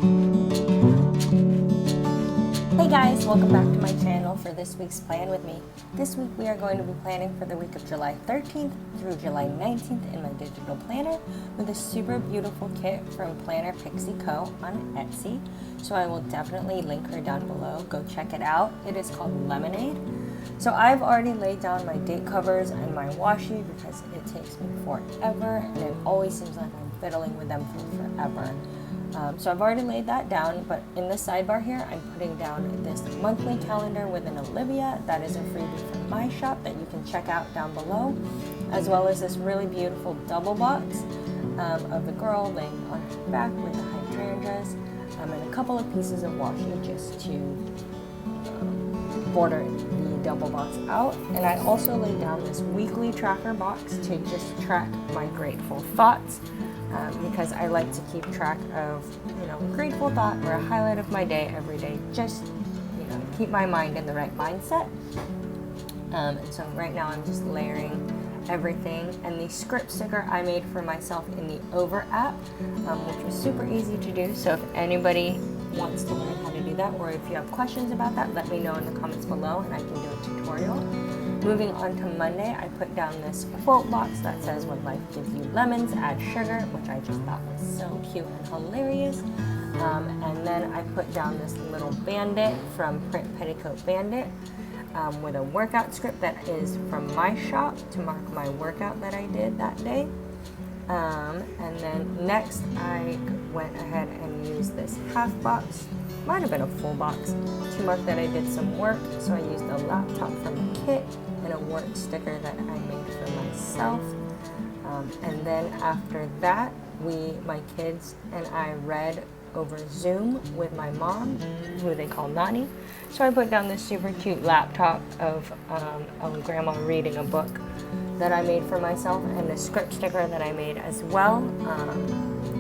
Hey guys, welcome back to my channel for this week's Plan With Me. This week we are going to be planning for the week of July 13th through July 19th in my digital planner with a super beautiful kit from Planner Pixie Co. on Etsy. So I will definitely link her down below. Go check it out. It is called Lemonade. So I've already laid down my date covers and my washi because it takes me forever and it always seems like I'm fiddling with them for forever. So I've already laid that down, but in the sidebar here, I'm putting down this monthly calendar with an Olivia. That is a freebie from my shop that you can check out down below, as well as this really beautiful double box of the girl laying on her back with the hydrangeas, and a couple of pieces of washi just to border the double box out. And I also laid down this weekly tracker box to just track my grateful thoughts. Because I like to keep track of, a grateful thought or a highlight of my day every day, just, keep my mind in the right mindset. And so right now I'm just layering everything. And the script sticker I made for myself in the Over app, which was super easy to do. So if anybody wants to learn how to do that, or if you have questions about that, let me know in the comments below and I can do a tutorial. Moving on to Monday, I put down this quote box that says, "When life gives you lemons, add sugar," which I just thought was so cute and hilarious. And then I put down this little bandit from Print Petticoat Bandit with a workout script that is from my shop to mark my workout that I did that day. And then next I went ahead and used this half box, might have been a full box, to mark that I did some work. So I used a laptop from the kit and a work sticker that I made for myself. And then after that, my kids and I read over Zoom with my mom, who they call Nani. So I put down this super cute laptop of grandma reading a book that I made for myself, and a script sticker that I made as well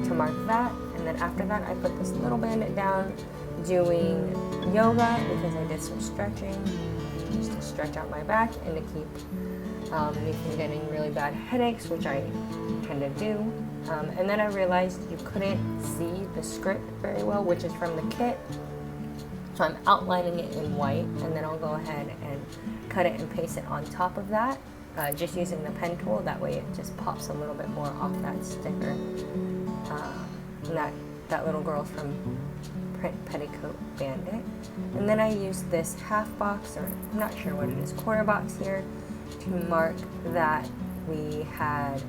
to mark that. And then after that, I put this little bandit down doing yoga because I did some stretching just to stretch out my back and to keep me from getting really bad headaches, which I tend to do. And then I realized you couldn't see the script very well, which is from the kit. So I'm outlining it in white, and then I'll go ahead and cut it and paste it on top of that, just using the pen tool. That way it just pops a little bit more off that sticker. And that little girl from Print Petticoat Bandit. And then I used this half box, or I'm not sure what it is, quarter box here, to mark that we had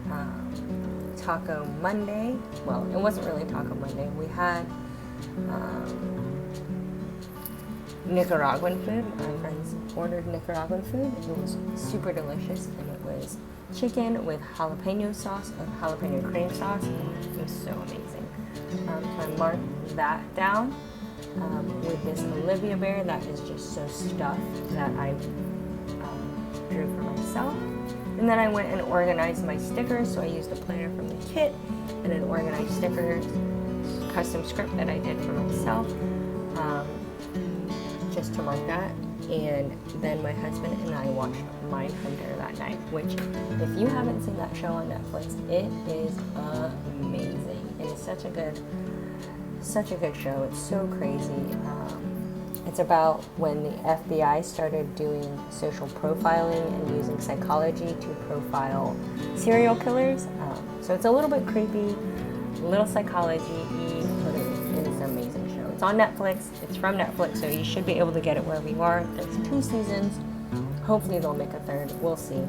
Taco Monday. Well, it wasn't really Taco Monday. We had Nicaraguan food. My friends ordered Nicaraguan food. It was super delicious, and it was chicken with jalapeno sauce and jalapeno cream sauce. It was so amazing. So I marked that down with this Olivia bear that is just so stuffed that I drew for myself. And then I went and organized my stickers. So I used the planner from the kit and an organized sticker custom script that I did for myself, just to mark that. And then my husband and I watched Mindhunter that night, which, if you haven't seen that show on Netflix, it is amazing. It is such a good show. It's so crazy. It's about when the FBI started doing social profiling and using psychology to profile serial killers. So it's a little bit creepy, a little psychology-y, but it is an amazing show. It's on Netflix. It's from Netflix, so you should be able to get it wherever you are. There's 2 seasons. Hopefully they'll make a 3rd. We'll see.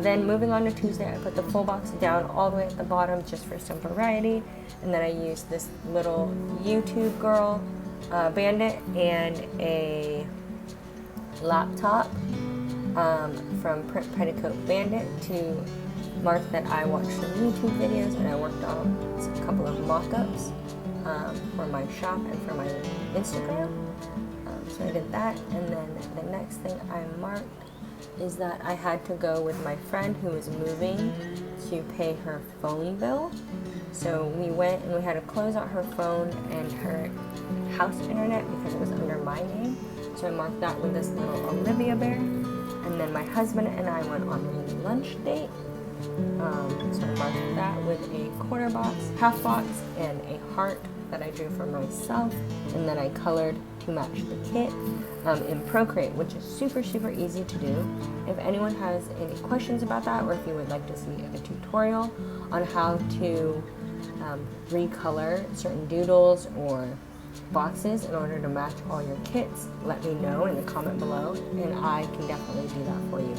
Then moving on to Tuesday, I put the full box down all the way at the bottom just for some variety. And then I used this little YouTube girl bandit and a laptop from Print Petticoat Bandit to mark that I watched some YouTube videos and I worked on a couple of mock-ups for my shop and for my Instagram. So I did that, and then the next thing I marked is that I had to go with my friend who was moving to pay her phone bill. So we went and we had to close out her phone and her house internet because it was under my name. So I marked that with this little Olivia bear. And then my husband and I went on a lunch date. So I marked that with a quarter box, half box, and a heart that I drew for myself, and then I colored to match the kit in Procreate, which is super easy to do. If anyone has any questions about that, or if you would like to see a tutorial on how to recolor certain doodles or boxes in order to match all your kits, let me know in the comment below, and I can definitely do that for you.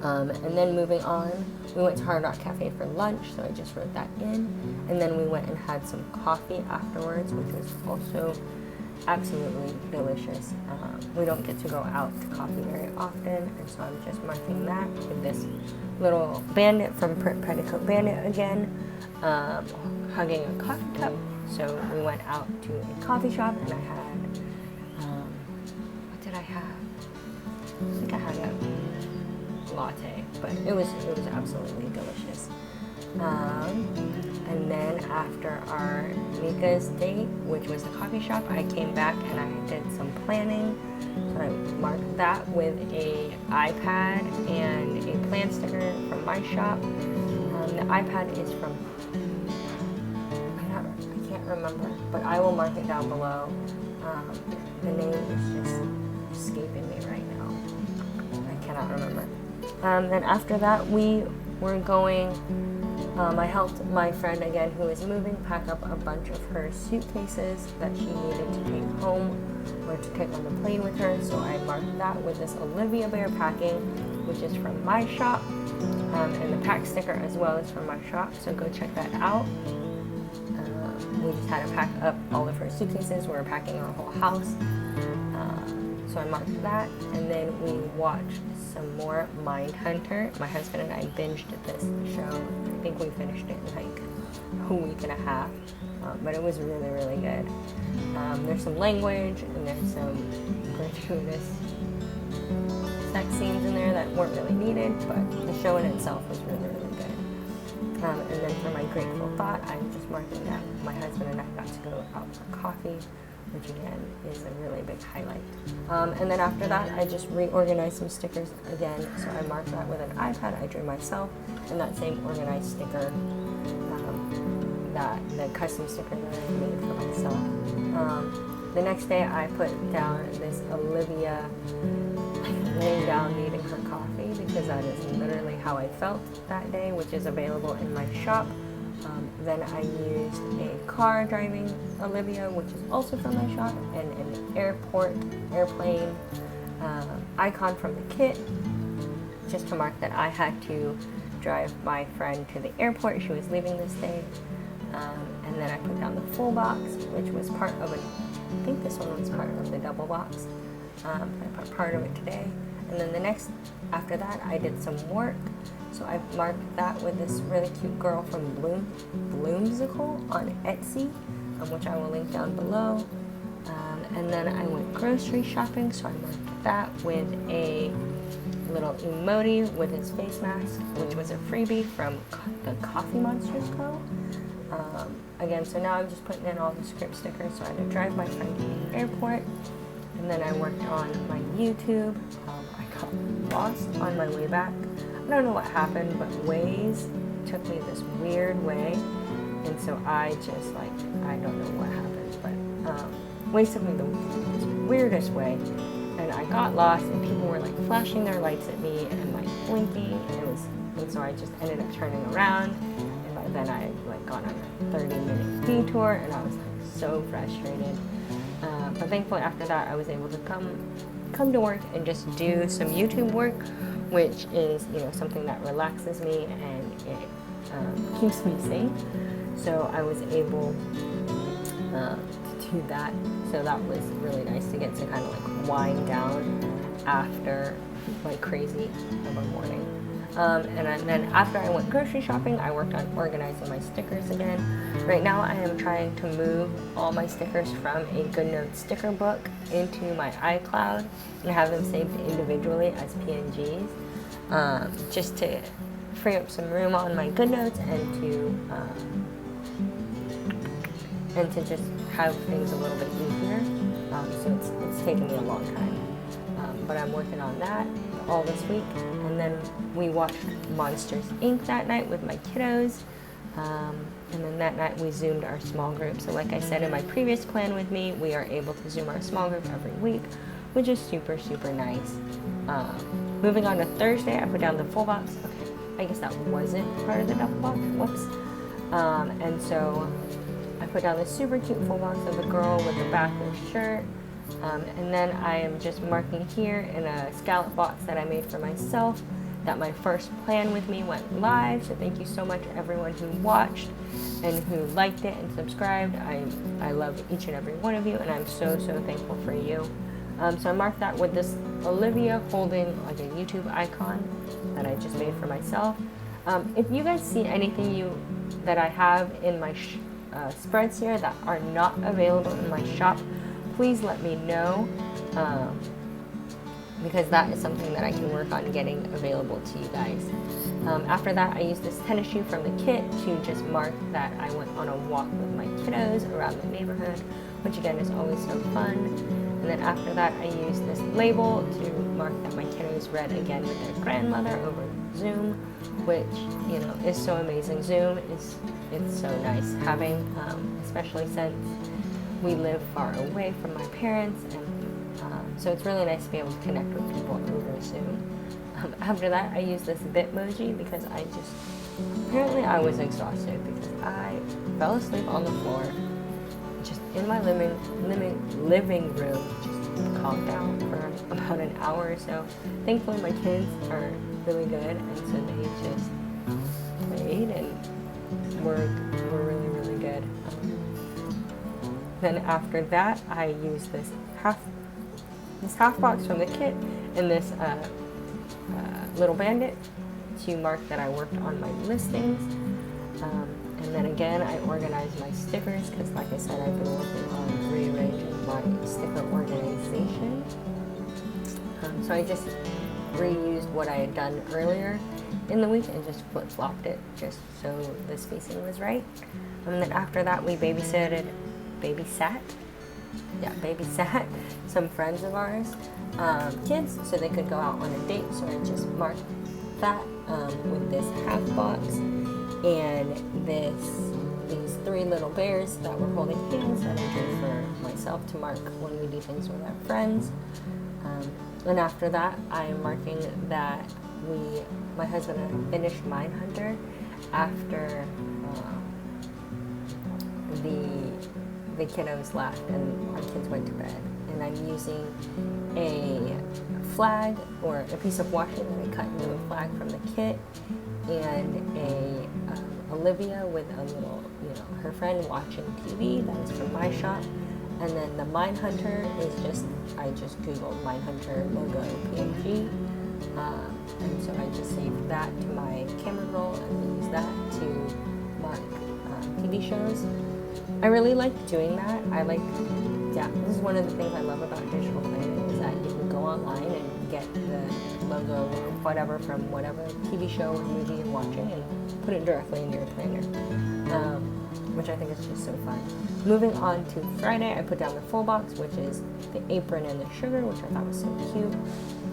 And then moving on, we went to Hard Rock Cafe for lunch, so I just wrote that in. And then we went and had some coffee afterwards, which was also absolutely delicious. We don't get to go out to coffee very often, and so I'm just marking that with this little bandit from Petticoat Bandit again, hugging a coffee cup. So we went out to a coffee shop, and I had, what did I have? I think I had a latte, but it was absolutely delicious. And then after our Mika's date, which was the coffee shop, I came back and I did some planning. So I marked that with a iPad and a plan sticker from my shop. The iPad is from, I can't remember, but I will mark it down below. The name is just escaping me right now. I cannot remember. Then after that, we were going, I helped my friend again who is moving pack up a bunch of her suitcases that she needed to take home or to take on the plane with her. So I marked that with this Olivia Bear packing, which is from my shop, and the pack sticker as well is from my shop, so go check that out. We just had to pack up all of her suitcases. We were packing our whole house. So I marked that, and then we watched some more Mindhunter. My husband and I binged this show. I think we finished it in like a week and a half, but it was really good. There's some language, and there's some gratuitous sex scenes in there that weren't really needed, but the show in itself was really good. And then for my grateful thought, I'm just marking that my husband and I got to go out for coffee, which again is a really big highlight. And then after that, I just reorganized some stickers again. So I marked that with an iPad I drew myself, and that same organized sticker, the custom sticker that I made for myself. The next day, I put down this Olivia laying down needing her coffee, because that is literally how I felt that day, which is available in my shop. Then I used a car driving Olivia, which is also from my shop, and an airplane icon from the kit, just to mark that I had to drive my friend to the airport. She was leaving this day. And then I put down the full box, which was part of it. I think this one was part of the double box. I put part of it today. And then after that, I did some work. So I marked that with this really cute girl from Bloomsicle on Etsy, which I will link down below. And then I went grocery shopping, so I marked that with a little emoji with his face mask, which was a freebie from the Coffee Monsters Co. Again, so now I'm just putting in all the script stickers, so I had to drive my friend to the airport. And then I worked on my YouTube. I got lost on my way back. I don't know what happened, but Waze took me this weird way, and so I just I don't know what happened, but Waze took me this weirdest way, and I got lost, and people were flashing their lights at me and blinking, and so I just ended up turning around, and by then I had gone on a 30-minute detour, and I was so frustrated. But thankfully after that, I was able to come to work and just do some YouTube work, which is something that relaxes me and it keeps me sane. So I was able to do that. So that was really nice to get to kind of wind down after crazy of a morning. And then after I went grocery shopping, I worked on organizing my stickers again. Right now I am trying to move all my stickers from a Goodnotes sticker book into my iCloud and have them saved individually as PNGs, just to free up some room on my Goodnotes and to just have things a little bit easier. So it's taken me a long time, but I'm working on that. all this week. And then we watched Monsters, Inc. that night with my kiddos. And then that night we Zoomed our small group. So like I said in my previous plan with me, we are able to Zoom our small group every week, which is super, super nice. Moving on to Thursday, I put down the full box. Okay, I guess that wasn't part of the double box. Whoops. And so I put down this super cute full box of a girl with a backless shirt. And then I am just marking here in a scallop box that I made for myself that my first plan with me went live. So thank you so much everyone who watched and who liked it and subscribed. I love each and every one of you, and I'm so, so thankful for you. So I marked that with this Olivia holding like a YouTube icon that I just made for myself. If you guys see anything that I have in my spreads here that are not available in my shop, please let me know, because that is something that I can work on getting available to you guys. After that, I used this tennis shoe from the kit to just mark that I went on a walk with my kiddos around the neighborhood, which again is always so fun. And then after that, I used this label to mark that my kiddos read again with their grandmother over Zoom, which, you know, is so amazing. Zoom it's so nice having, especially since we live far away from my parents, and so it's really nice to be able to connect with people over Zoom. After that, I used this Bitmoji because apparently I was exhausted because I fell asleep on the floor, just in my living room, just conked out for about an hour or so. Thankfully, my kids are really good, and so they just played and were really, really good. Then after that, I used this half box from the kit and this little bandit to mark that I worked on my listings. And then again, I organized my stickers because, like I said, I've been working on rearranging my sticker organization. So I just reused what I had done earlier in the week and just flip-flopped it just so the spacing was right. And then after that, we babysat some friends of ours, kids, so they could go out on a date. So I just marked that with this half box and these three little bears that were holding hands that I drew for myself to mark when we do things with our friends. And after that, I am marking that my husband and I finished Mindhunter after the kiddos left and our kids went to bed. And I'm using a flag or a piece of washi that I cut into a flag from the kit, and a Olivia with a little, her friend watching TV. That is from my shop. And then the Mindhunter is I just googled Mindhunter logo PNG. And so I just saved that to my camera roll and use that to mark TV shows. I really like doing that. This is one of the things I love about digital planning, is that you can go online and get the logo or whatever from whatever TV show or movie you're watching and put it directly in your planner, which I think is just so fun. Moving on to Friday, I put down the full box, which is the apron and the sugar, which I thought was so cute.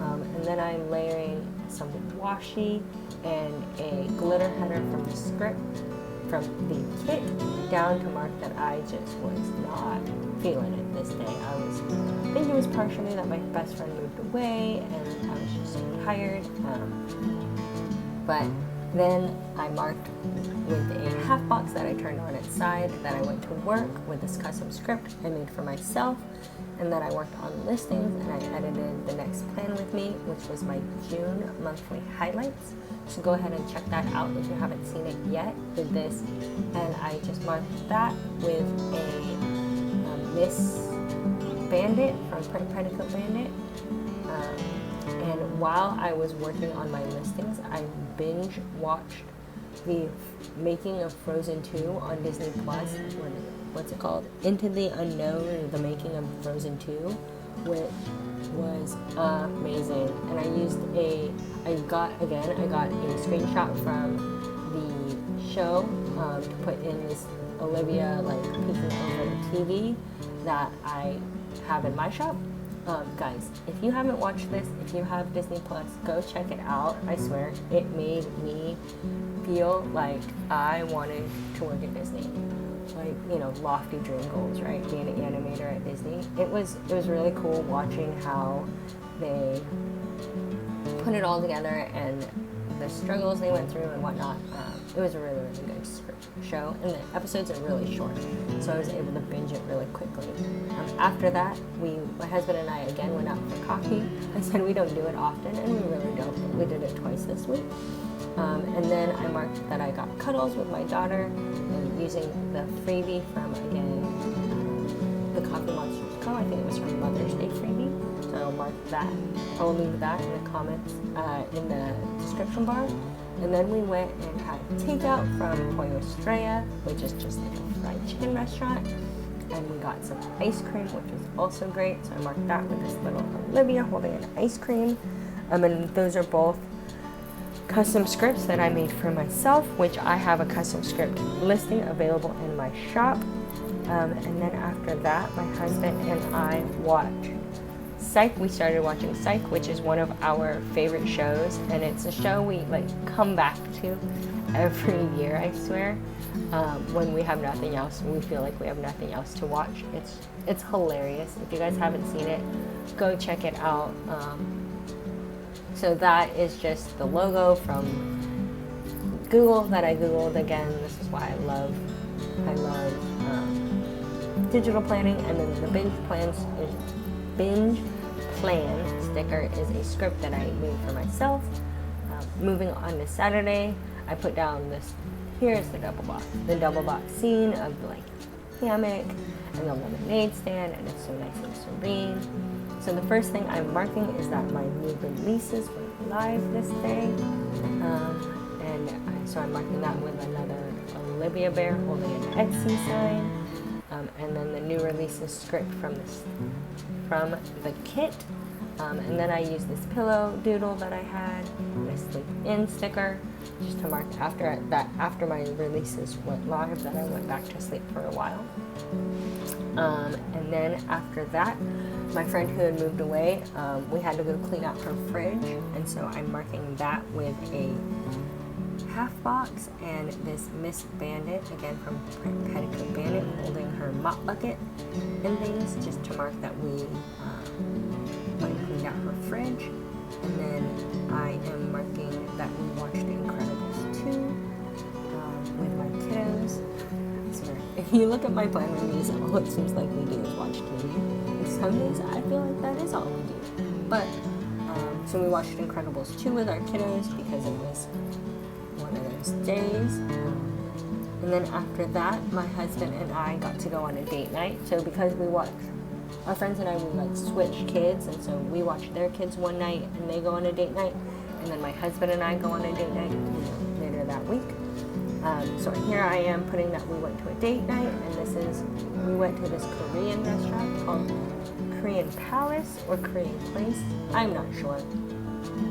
And then I'm layering some washi and a glitter header from the script, from the kit, down to mark that I just was not feeling it this day. I think it was partially that my best friend moved away and I was just so tired. But then I marked with a half box that I turned on its side that I went to work with this custom script I made for myself, and then I worked on listings and I edited the next plan with me, which was my June monthly highlights. So go ahead and check that out if you haven't seen it yet with this. And I just marked that with a Miss Bandit from Petticoat Bandit. And while I was working on my listings, I binge watched the Making of Frozen 2 on Disney Plus. What's it called? Into the Unknown, or The Making of Frozen 2, which was amazing. And I got a screenshot from the show to put in this Olivia peeking over the TV that I have in my shop. Guys, if you haven't watched this, if you have Disney Plus, go check it out. I swear, it made me feel like I wanted to work at Disney. Like, you know, lofty dream goals, right? Being an animator at Disney. It was really cool watching how they put it all together and the struggles they went through and whatnot. It was a really, really good show, and the episodes are really short, so I was able to binge it really quickly. After that, my husband and I again went out for coffee. I said we don't do it often, and we really don't, but we did it twice this week. And then I marked that I got cuddles with my daughter, and using the freebie from, again, the Coffee Monsters Co. I think it was from Mother's Day freebie. So I'll mark that. I will leave that in the comments, in the description bar. And then we went and had takeout from Pollo Estrella, which is just like a fried chicken restaurant. And we got some ice cream, which was also great. So I marked that with this little Olivia holding an ice cream. And those are both custom scripts that I made for myself, which I have a custom script listing available in my shop. And then after that, my husband and I watched Psych. We started watching Psych, which is one of our favorite shows, and it's a show we like come back to every year, I swear. When we have nothing else, we feel like we have nothing else to watch. It's hilarious. If you guys haven't seen it, go check it out. So that is just the logo from Google that I Googled again. This is why I love digital planning. And then the binge plan sticker is a script that I made for myself. Moving on to Saturday, I put down this. Here's the double box scene of the like hammock and the lemonade stand, and it's so nice and serene. So the first thing I'm marking is that my new releases went live this day, so I'm marking that with another Olivia bear holding an Etsy sign, and then the new releases script from the kit, and then I used this pillow doodle that I had, my sleep in sticker, just to mark after my releases went live that I went back to sleep for a while. And then after that, my friend who had moved away, we had to go clean out her fridge, and so I'm marking that with a half box and this Miss Bandit, again from Petticoat Bandit, holding her mop bucket and things, just to mark that we went and cleaned out her fridge. And then I am marking that we watched Incredibles 2 with my kiddos. So if you look at my plan reviews, all it seems like we do is watch TV. And some days I feel like that is all we do. But, so we watched Incredibles 2 with our kiddos because it was one of those days. And then after that, my husband and I got to go on a date night. So because our friends and I, we like switch kids, and so we watch their kids one night and they go on a date night, and then my husband and I go on a date night later that week. So here I am putting that we went to a date night, and we went to this Korean restaurant called Korean Palace or Korean Place. I'm not sure.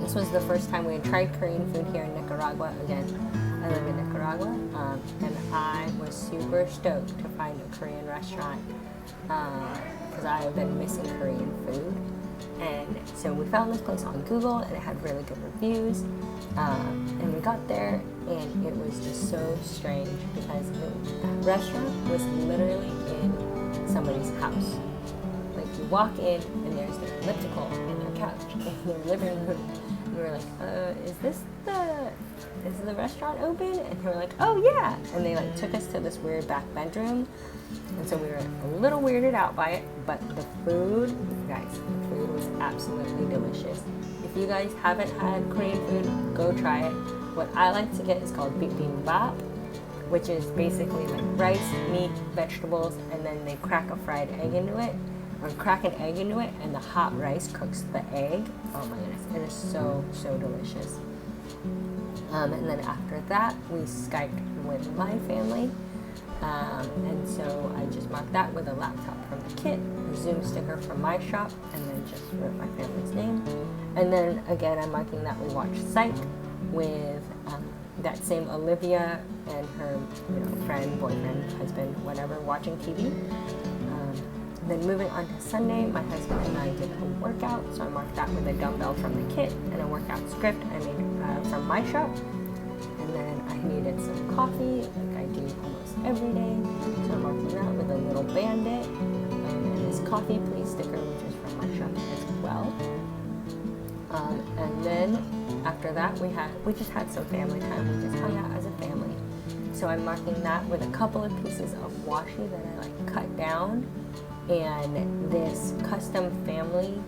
This was the first time we had tried Korean food here in Nicaragua. Again, I live in Nicaragua, and I was super stoked to find a Korean restaurant because I have been missing Korean food. And so we found this place on Google, and it had really good reviews. And we got there, and it was just so strange because the restaurant was literally in somebody's house. Like, you walk in, and there's the elliptical and their couch in their living room. And we were like, is the restaurant open? And they were like, oh yeah. And they like took us to this weird back bedroom. And so we were a little weirded out by it, but the food, guys, the food was absolutely delicious. If you guys haven't had Korean food, go try it. What I like to get is called bibimbap, which is basically like rice, meat, vegetables, and then they crack a fried egg into it, or crack an egg into it, and the hot rice cooks the egg. Oh my goodness, it is so, so delicious. And then after that, we Skyped with my family. And so I just marked that with a laptop from the kit, a Zoom sticker from my shop, and then just wrote my family's name. And then again, I'm marking that we watched Psych with that same Olivia and her friend, boyfriend, husband, whatever, watching TV. Then moving on to Sunday, my husband and I did a workout, so I marked that with a dumbbell from the kit and a workout script I made from my shop. And then I needed some coffee, like I do almost every day, so I'm marking that with a little bandit and this coffee please sticker, which is from my shop as well. And then after that, we just had some family time. We just hung out as a family. So I'm marking that with a couple of pieces of washi that I like cut down, and this custom family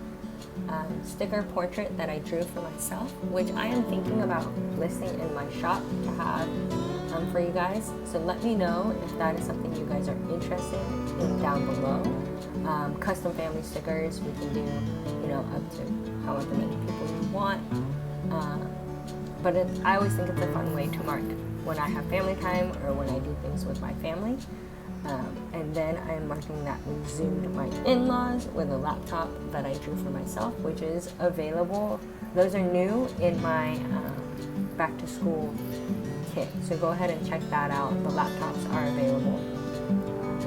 sticker portrait that I drew for myself, which I am thinking about listing in my shop to have for you guys. So let me know if that is something you guys are interested in down below. Custom family stickers, we can do, up to however many people you want. But I always think it's a fun way to mark when I have family time or when I do things with my family. And then I am marking that we zoomed my in-laws with a laptop that I drew for myself, which is available. Those are new in my back to school kit. So go ahead and check that out. The laptops are available.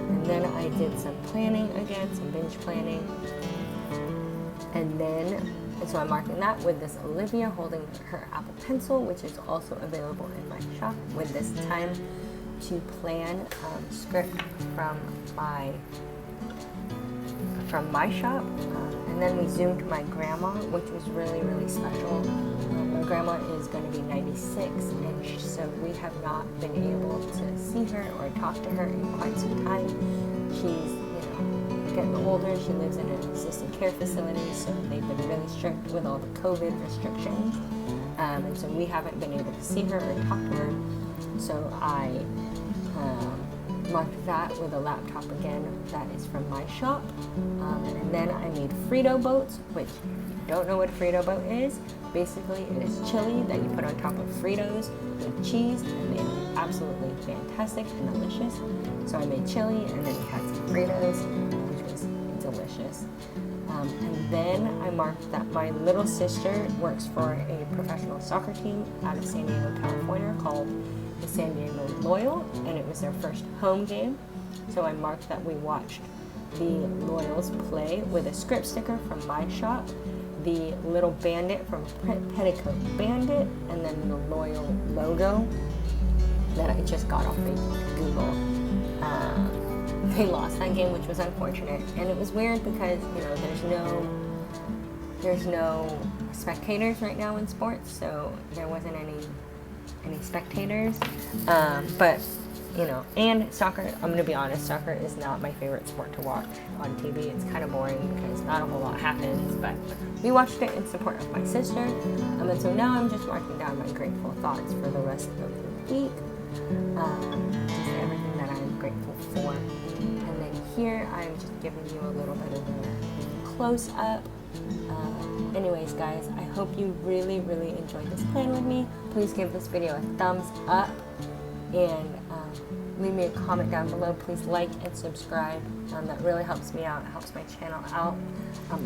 And then I did some planning again, some binge planning. And then, so I'm marking that with this Olivia holding her Apple Pencil, which is also available in my shop, with this time to plan script from my shop. And then we zoomed my grandma, which was really, really special. My grandma is going to be 96, and so we have not been able to see her or talk to her in quite some time. She's getting older. She lives in an assisted care facility, so they've been really strict with all the COVID restrictions, and so we haven't been able to see her or talk to her. So I marked that with a laptop again that is from my shop, and then I made Frito boats, which if you don't know what Frito boat is, basically it is chili that you put on top of Fritos with cheese, and they are absolutely fantastic and delicious. So I made chili, and then we had some Fritos, which was delicious. And then I marked that my little sister works for a professional soccer team out of San Diego, California, called the San Diego Loyal, and it was their first home game. So I marked that we watched the Loyals play with a script sticker from my shop, the little bandit from Petticoat Bandit, and then the Loyal logo that I just got off of Google. They lost that game, which was unfortunate, and it was weird because there's no spectators right now in sports, so there wasn't any spectators. But and soccer, I'm gonna be honest, soccer is not my favorite sport to watch on TV. It's kind of boring because not a whole lot happens, but we watched it in support of my sister, and so now I'm just marking down my grateful thoughts for the rest of the week, just everything that I'm grateful for. And then here I'm just giving you a little bit of a close-up. Anyways, guys, I hope you really, really enjoyed this plan with me. Please give this video a thumbs up, and leave me a comment down below. Please like and subscribe. That really helps me out. It helps my channel out.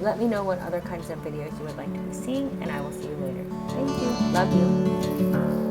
Let me know what other kinds of videos you would like to be seeing, and I will see you later. Thank you. Love you.